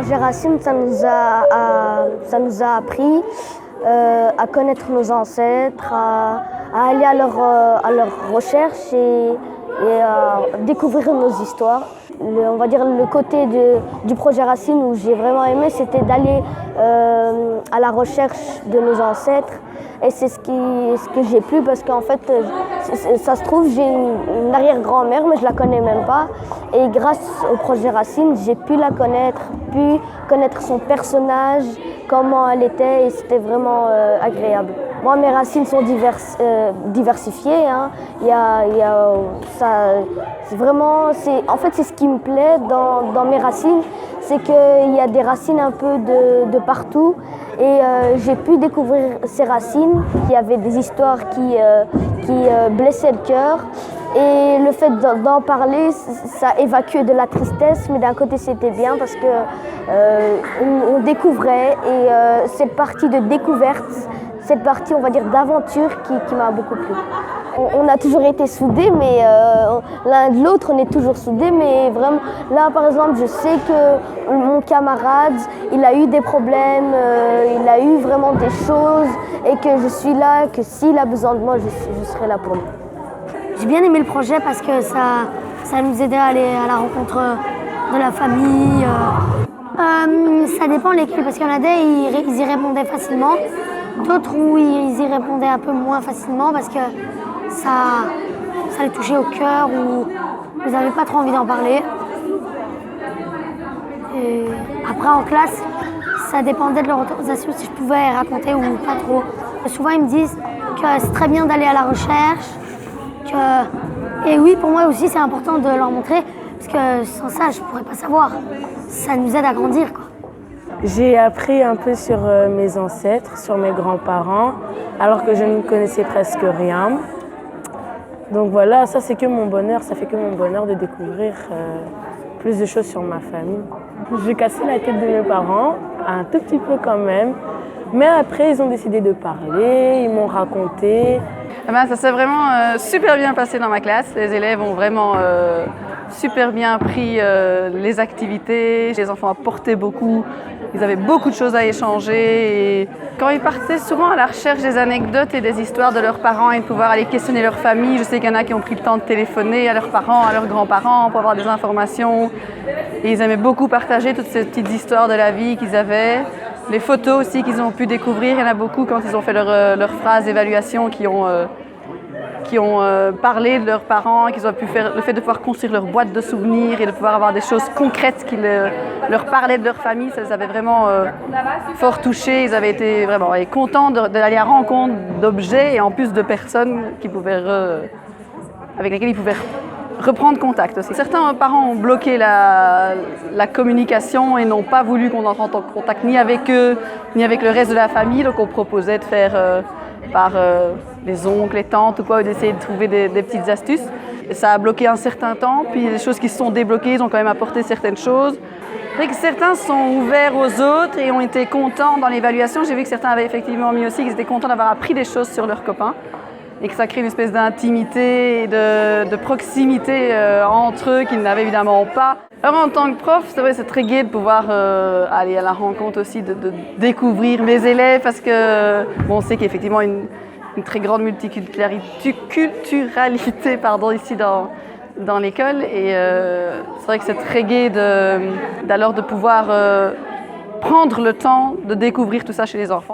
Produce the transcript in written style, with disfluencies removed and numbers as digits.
projet Racine, ça nous a appris à connaître nos ancêtres, à aller à leur recherche et à découvrir nos histoires. On va dire le côté du projet Racine où j'ai vraiment aimé, c'était d'aller à la recherche de nos ancêtres. Et c'est ce que j'ai plu parce qu'en fait, ça se trouve, j'ai une arrière-grand-mère, mais je la connais même pas. Et grâce au projet Racine, j'ai pu la connaître, pu connaître son personnage, comment elle était, et c'était vraiment agréable. Moi, mes racines sont diversifiées. Hein. En fait, c'est ce qui me plaît dans mes racines, c'est qu'il y a des racines un peu de partout. Et j'ai pu découvrir ces racines. Il y avait des histoires qui blessaient le cœur. Et le fait d'en parler, ça évacuait de la tristesse, mais d'un côté c'était bien parce qu'on découvrait et cette partie de découverte, cette partie on va dire d'aventure qui m'a beaucoup plu. On a toujours été soudés, mais l'un de l'autre on est toujours soudés, mais vraiment là par exemple je sais que mon camarade il a eu des problèmes, il a eu vraiment des choses et que je suis là, que s'il a besoin de moi je serai là pour lui. J'ai bien aimé le projet parce que ça nous aidait à aller à la rencontre de la famille. Ça dépend lesquels, parce qu'il y en a des, ils y répondaient facilement. D'autres où ils y répondaient un peu moins facilement parce que ça les touchait au cœur ou ils n'avaient pas trop envie d'en parler. Et après en classe, ça dépendait de leur autorisation si je pouvais raconter ou pas trop. Et souvent ils me disent que c'est très bien d'aller à la recherche. Et oui, pour moi aussi, c'est important de leur montrer, parce que sans ça, je ne pourrais pas savoir. Ça nous aide à grandir, quoi. J'ai appris un peu sur mes ancêtres, sur mes grands-parents, alors que je ne connaissais presque rien. Donc voilà, ça c'est que mon bonheur, ça fait que mon bonheur de découvrir plus de choses sur ma famille. J'ai cassé la tête de mes parents, un tout petit peu quand même, mais après ils ont décidé de parler, ils m'ont raconté. Ça s'est vraiment super bien passé dans ma classe. Les élèves ont vraiment super bien pris les activités. Les enfants apportaient beaucoup. Ils avaient beaucoup de choses à échanger. Et quand ils partaient souvent à la recherche des anecdotes et des histoires de leurs parents et de pouvoir aller questionner leur famille, je sais qu'il y en a qui ont pris le temps de téléphoner à leurs parents, à leurs grands-parents pour avoir des informations. Et ils aimaient beaucoup partager toutes ces petites histoires de la vie qu'ils avaient. Les photos aussi qu'ils ont pu découvrir, il y en a beaucoup quand ils ont fait leur phase d'évaluation qui ont parlé de leurs parents, qu'ils ont pu faire le fait de pouvoir construire leur boîte de souvenirs et de pouvoir avoir des choses concrètes qui leur parlaient de leur famille, ça les avait vraiment fort touchés. Ils avaient été vraiment contents d'aller à la rencontre d'objets et en plus de personnes avec lesquelles ils pouvaient reprendre contact aussi. Certains parents ont bloqué la communication et n'ont pas voulu qu'on entre en contact ni avec eux, ni avec le reste de la famille. Donc on proposait de faire par les oncles, les tantes ou quoi, d'essayer de trouver des petites astuces. Et ça a bloqué un certain temps, puis les choses qui se sont débloquées, ils ont quand même apporté certaines choses. C'est vrai que certains sont ouverts aux autres et ont été contents dans l'évaluation. J'ai vu que certains avaient effectivement mis aussi qu'ils étaient contents d'avoir appris des choses sur leurs copains. Et que ça crée une espèce d'intimité et de proximité entre eux qu'ils n'avaient évidemment pas. Alors en tant que prof, c'est vrai, c'est très gai de pouvoir aller à la rencontre aussi, de découvrir mes élèves parce que on sait qu'il y a effectivement une très grande multiculturalité ici dans l'école. Et c'est vrai que c'est très gai de pouvoir prendre le temps de découvrir tout ça chez les enfants.